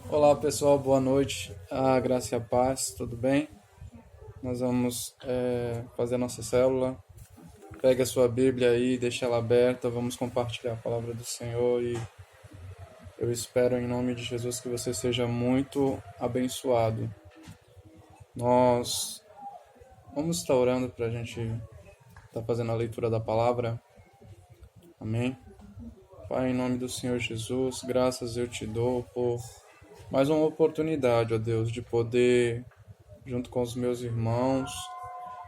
Olá pessoal, boa noite. A graça e a paz, tudo bem? Nós vamos fazer a nossa célula. Pega a sua Bíblia aí, deixa ela aberta. Vamos compartilhar a palavra do Senhor e eu espero em nome de Jesus que você seja muito abençoado. Nós vamos estar orando para a gente estar fazendo a leitura da palavra. Amém? Pai, em nome do Senhor Jesus, graças eu te dou por mais uma oportunidade, ó Deus, de poder, junto com os meus irmãos,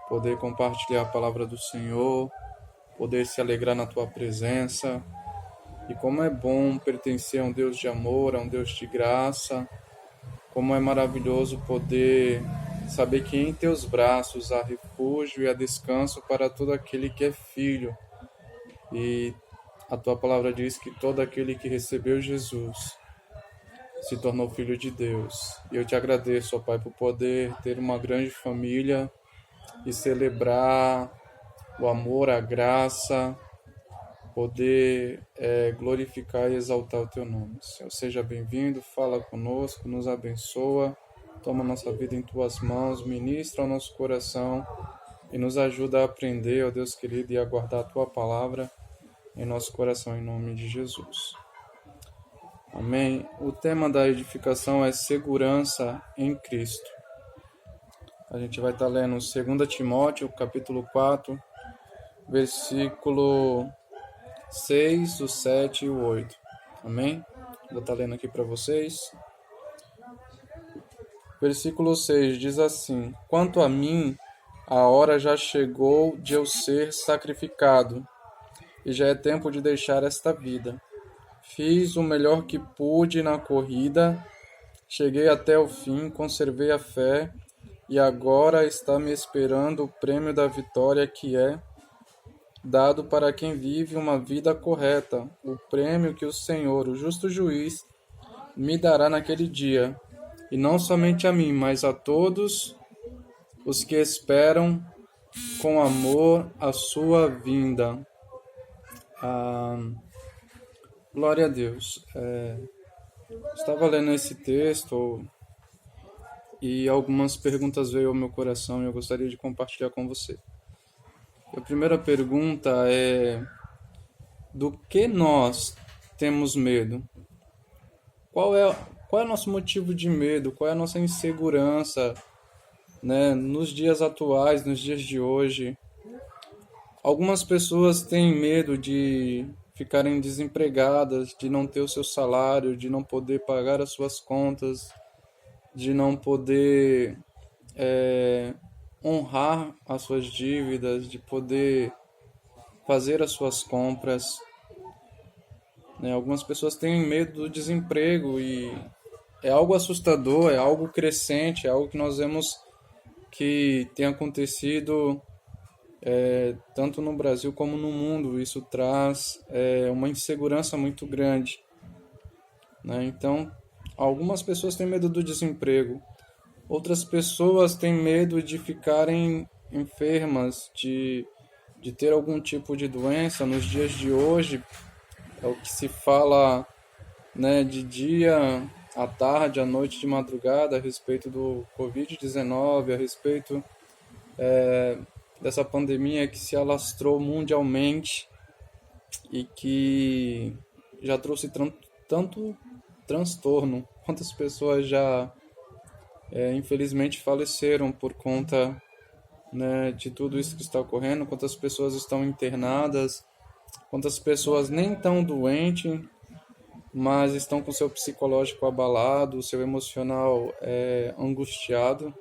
poder compartilhar a palavra do Senhor, poder se alegrar na tua presença. E como é bom pertencer a um Deus de amor, a um Deus de graça. Como é maravilhoso poder saber que em teus braços há refúgio e há descanso para todo aquele que é filho. E a tua palavra diz que todo aquele que recebeu Jesus se tornou filho de Deus. E eu te agradeço, ó Pai, por poder ter uma grande família e celebrar o amor, a graça, poder glorificar e exaltar o teu nome. Senhor, seja bem-vindo, fala conosco, nos abençoa, toma nossa vida em tuas mãos, ministra ao nosso coração e nos ajuda a aprender, ó Deus querido, e a guardar a tua palavra em nosso coração, em nome de Jesus. Amém. O tema da edificação é segurança em Cristo. A gente vai estar lendo 2 Timóteo, capítulo 4, versículo 6, o 7 e o 8. Amém? Vou estar lendo aqui para vocês. Versículo 6 diz assim: Quanto a mim, a hora já chegou de eu ser sacrificado, e já é tempo de deixar esta vida. Fiz o melhor que pude na corrida, cheguei até o fim, conservei a fé, e agora está me esperando o prêmio da vitória que é dado para quem vive uma vida correta, o prêmio que o Senhor, o justo juiz, me dará naquele dia, e não somente a mim, mas a todos os que esperam com amor a sua vinda. Glória a Deus. Estava lendo esse texto e algumas perguntas veio ao meu coração e eu gostaria de compartilhar com você. A primeira pergunta é: do que nós temos medo? Qual é o nosso motivo de medo? Qual é a nossa insegurança, né, nos dias atuais, nos dias de hoje? Algumas pessoas têm medo de ficarem desempregadas, de não ter o seu salário, de não poder pagar as suas contas, de não poder honrar as suas dívidas, de poder fazer as suas compras. Né? Algumas pessoas têm medo do desemprego e é algo assustador, é algo crescente, é algo que nós vemos que tem acontecido tanto no Brasil como no mundo. Isso traz uma insegurança muito grande. Né? Então, algumas pessoas têm medo do desemprego, outras pessoas têm medo de ficarem enfermas, de ter algum tipo de doença. Nos dias de hoje, é o que se fala, né, de dia, à tarde, à noite, de madrugada, a respeito do Covid-19, a respeito dessa pandemia que se alastrou mundialmente e que já trouxe tanto transtorno. Quantas pessoas já, infelizmente, faleceram por conta, né, de tudo isso que está ocorrendo, quantas pessoas estão internadas, quantas pessoas nem tão doentes, mas estão com seu psicológico abalado, seu emocional angustiado.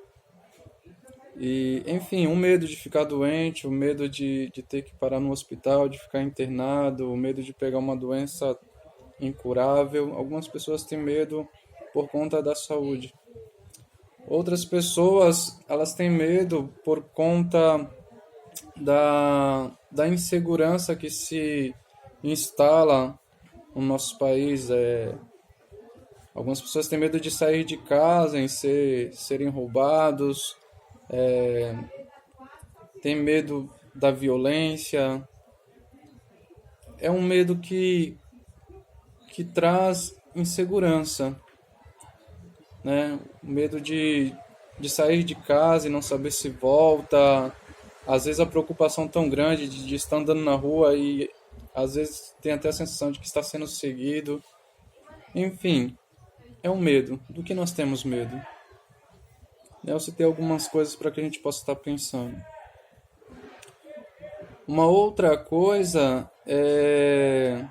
E, enfim, o medo de ficar doente, o medo de ter que parar no hospital, de ficar internado, o medo de pegar uma doença incurável. Algumas pessoas têm medo por conta da saúde. Outras pessoas, elas têm medo por conta da insegurança que se instala no nosso país. Algumas pessoas têm medo de sair de casa, serem roubados, têm medo da violência. É um medo que traz insegurança. né? O medo de sair de casa e não saber se volta. Às vezes a preocupação tão grande de estar andando na rua e às vezes tem até a sensação de que está sendo seguido. Enfim, é um medo. Do que nós temos medo? Eu citei algumas coisas para que a gente possa estar pensando. Uma outra coisa é...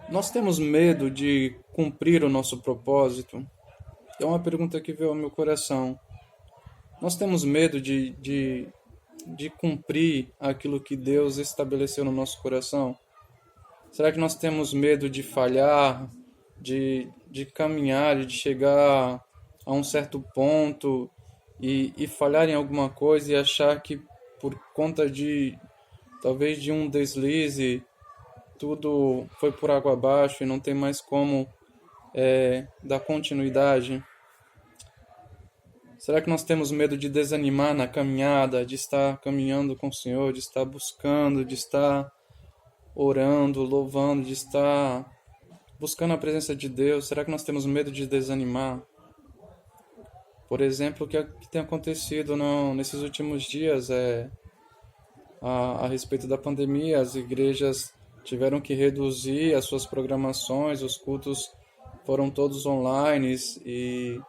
Nós temos medo de cumprir o nosso propósito? É uma pergunta que veio ao meu coração. Nós temos medo de cumprir aquilo que Deus estabeleceu no nosso coração? Será que nós temos medo de falhar, de caminhar, de chegar a um certo ponto e falhar em alguma coisa e achar que por conta talvez de um deslize, tudo foi por água abaixo e não tem mais como dar continuidade? Será que nós temos medo de desanimar na caminhada, de estar caminhando com o Senhor, de estar buscando, de estar orando, louvando, de estar buscando a presença de Deus? Será que nós temos medo de desanimar? Por exemplo, o que tem acontecido nesses últimos dias a respeito da pandemia, as igrejas tiveram que reduzir as suas programações, os cultos foram todos online e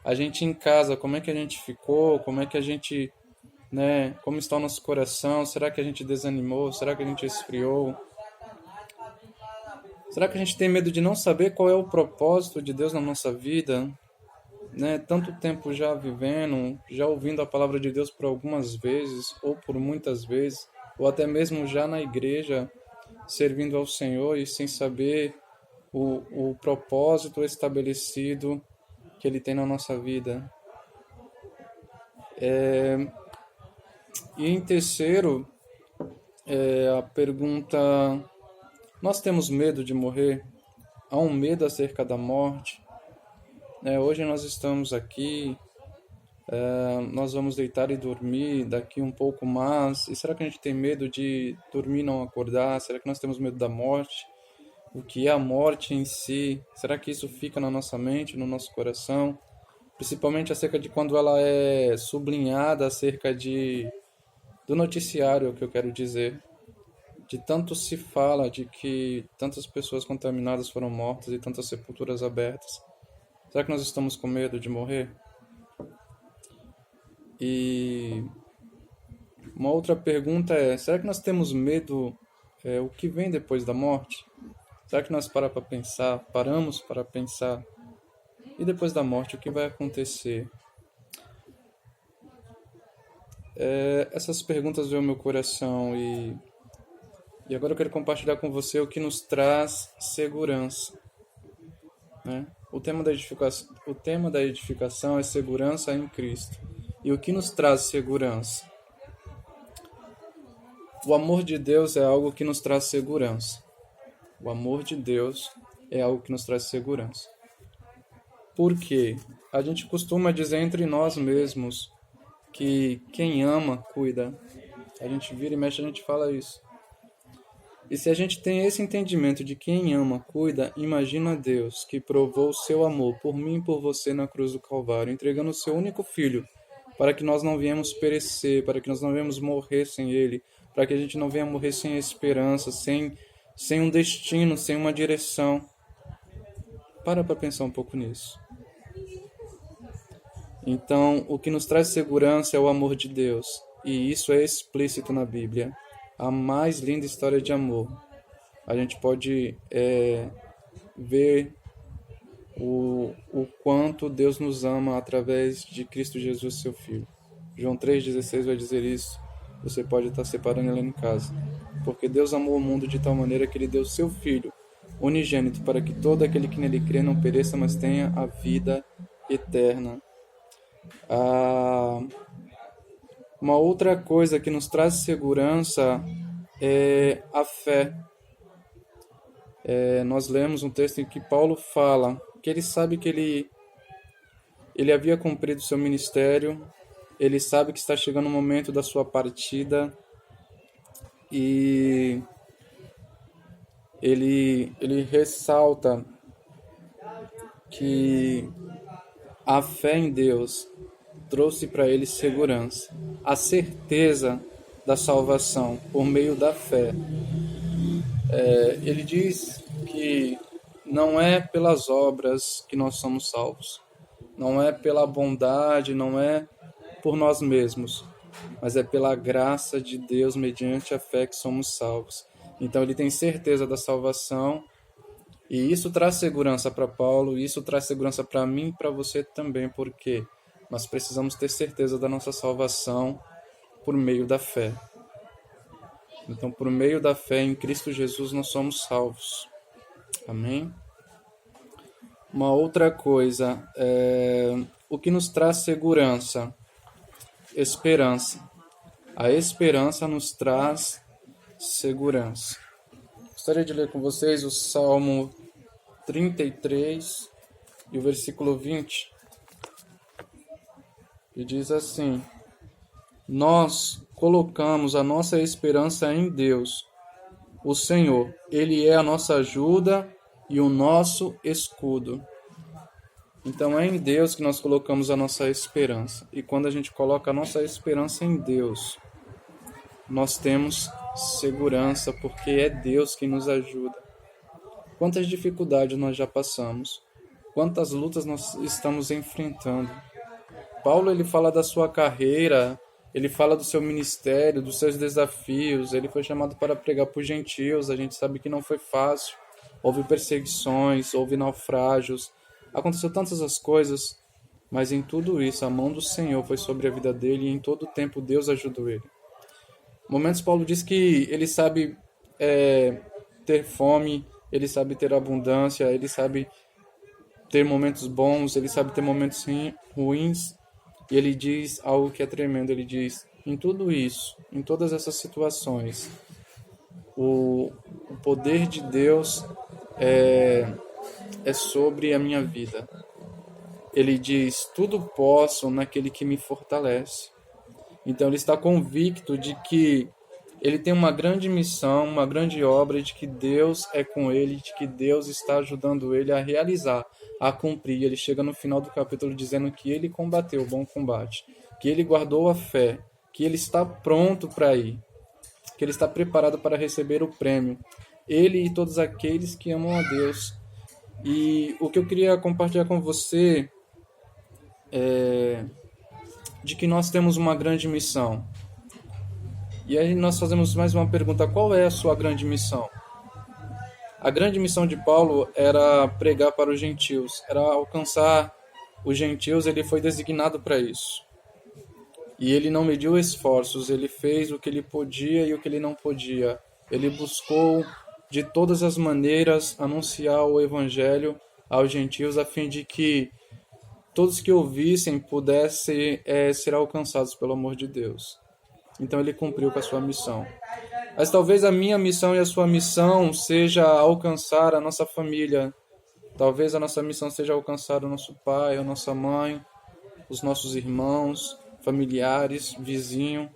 a gente em casa, como é que a gente ficou? Como é que a gente, né, como está o nosso coração? Será que a gente desanimou? Será que a gente esfriou? Será que a gente tem medo de não saber qual é o propósito de Deus na nossa vida? Né? Tanto tempo já vivendo, já ouvindo a palavra de Deus por algumas vezes, ou por muitas vezes, ou até mesmo já na igreja, servindo ao Senhor e sem saber o propósito estabelecido que Ele tem na nossa vida. E em terceiro, a pergunta: nós temos medo de morrer? Há um medo acerca da morte? Hoje nós estamos aqui, nós vamos deitar e dormir daqui um pouco mais. E será que a gente tem medo de dormir e não acordar? Será que nós temos medo da morte? O que é a morte em si? Será que isso fica na nossa mente, no nosso coração? Principalmente acerca de quando ela é sublinhada acerca do noticiário, que eu quero dizer. De tanto se fala de que tantas pessoas contaminadas foram mortas e tantas sepulturas abertas. Será que nós estamos com medo de morrer? E uma outra pergunta é: será que nós temos medo o que vem depois da morte? Será que nós paramos para pensar, e depois da morte, o que vai acontecer? Essas perguntas veio ao meu coração e agora eu quero compartilhar com você o que nos traz segurança. Né? O tema da edificação é segurança em Cristo. E o que nos traz segurança? O amor de Deus é algo que nos traz segurança. O amor de Deus é algo que nos traz segurança. Por quê? A gente costuma dizer entre nós mesmos que quem ama, cuida. A gente vira e mexe, a gente fala isso. E se a gente tem esse entendimento de quem ama, cuida, imagina Deus que provou o seu amor por mim e por você na cruz do Calvário, entregando o seu único Filho, para que nós não viemos perecer, para que nós não viemos morrer sem Ele, para que a gente não venha morrer sem esperança, sem um destino, sem uma direção. Para pensar um pouco nisso. Então, o que nos traz segurança é o amor de Deus, e isso é explícito na Bíblia. A mais linda história de amor. A gente pode ver o quanto Deus nos ama através de Cristo Jesus, seu Filho. João 3,16 vai dizer isso. Você pode estar separando ele em casa. Porque Deus amou o mundo de tal maneira que Ele deu seu Filho unigênito para que todo aquele que nele crê não pereça, mas tenha a vida eterna. Uma outra coisa que nos traz segurança é a fé. Nós lemos um texto em que Paulo fala que ele sabe que ele havia cumprido seu ministério, ele sabe que está chegando o momento da sua partida e ele ressalta que a fé em Deus trouxe para ele segurança, a certeza da salvação por meio da fé. Ele diz que não é pelas obras que nós somos salvos, não é pela bondade, não é por nós mesmos, mas é pela graça de Deus mediante a fé que somos salvos. Então ele tem certeza da salvação, e isso traz segurança para Paulo, e isso traz segurança para mim e para você também, porque nós precisamos ter certeza da nossa salvação por meio da fé. Então, por meio da fé em Cristo Jesus, nós somos salvos. Amém? Uma outra coisa, o que nos traz segurança? Esperança. A esperança nos traz segurança. Gostaria de ler com vocês o Salmo 33 e o versículo 20. E diz assim: Nós colocamos a nossa esperança em Deus, o Senhor. Ele é a nossa ajuda e o nosso escudo. Então é em Deus que nós colocamos a nossa esperança. E quando a gente coloca a nossa esperança em Deus, nós temos segurança, porque é Deus que nos ajuda. Quantas dificuldades nós já passamos, quantas lutas nós estamos enfrentando. Paulo, ele fala da sua carreira, ele fala do seu ministério, dos seus desafios. Ele foi chamado para pregar para os gentios. A gente sabe que não foi fácil. Houve perseguições, houve naufrágios, aconteceu tantas as coisas, mas em tudo isso a mão do Senhor foi sobre a vida dele, e em todo o tempo Deus ajudou ele. Momentos Paulo diz que ele sabe ter fome, ele sabe ter abundância, ele sabe ter momentos bons, ele sabe ter momentos ruins, e ele diz algo que é tremendo. Ele diz: em tudo isso, em todas essas situações, o poder de Deus é sobre a minha vida. Ele diz: tudo posso naquele que me fortalece. Então ele está convicto de que ele tem uma grande missão, uma grande obra, de que Deus é com ele, de que Deus está ajudando ele a realizar, a cumprir. Ele chega no final do capítulo dizendo que ele combateu o bom combate, que ele guardou a fé, que ele está pronto para ir, que ele está preparado para receber o prêmio. Ele e todos aqueles que amam a Deus. E o que eu queria compartilhar com você é de que nós temos uma grande missão. E aí nós fazemos mais uma pergunta: qual é a sua grande missão? A grande missão de Paulo era pregar para os gentios, era alcançar os gentios. Ele foi designado para isso. E ele não mediu esforços, ele fez o que ele podia e o que ele não podia. Ele buscou de todas as maneiras anunciar o evangelho aos gentios, a fim de que todos que ouvissem pudessem ser alcançados pelo amor de Deus. Então ele cumpriu com a sua missão. Mas talvez a minha missão e a sua missão seja alcançar a nossa família. Talvez a nossa missão seja alcançar o nosso pai, a nossa mãe, os nossos irmãos, familiares, vizinho.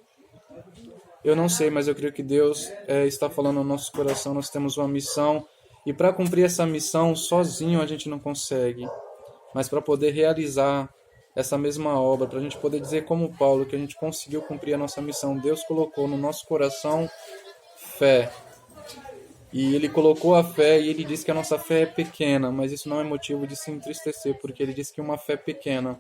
Eu não sei, mas eu creio que Deus está falando no nosso coração. Nós temos uma missão, e para cumprir essa missão sozinho a gente não consegue. Mas para poder realizar essa mesma obra, para a gente poder dizer como Paulo que a gente conseguiu cumprir a nossa missão, Deus colocou no nosso coração fé. E ele colocou a fé, e ele diz que a nossa fé é pequena, mas isso não é motivo de se entristecer, porque ele diz que uma fé pequena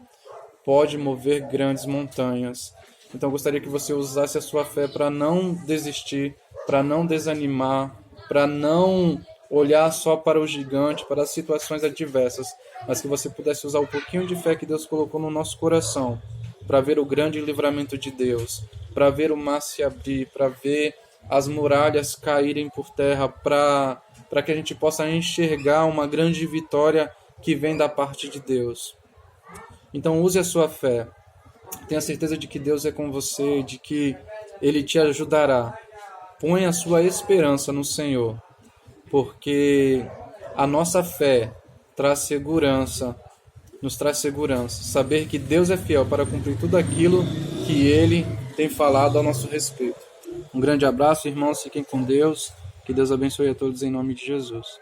pode mover grandes montanhas. Então eu gostaria que você usasse a sua fé para não desistir, para não desanimar, para não olhar só para o gigante, para as situações adversas, mas que você pudesse usar o pouquinho de fé que Deus colocou no nosso coração para ver o grande livramento de Deus, para ver o mar se abrir, para ver as muralhas caírem por terra, para que a gente possa enxergar uma grande vitória que vem da parte de Deus. Então use a sua fé. Tenha certeza de que Deus é com você, de que Ele te ajudará. Ponha a sua esperança no Senhor, porque a nossa fé traz segurança, nos traz segurança. Saber que Deus é fiel para cumprir tudo aquilo que Ele tem falado a nosso respeito. Um grande abraço, irmãos, fiquem com Deus. Que Deus abençoe a todos em nome de Jesus.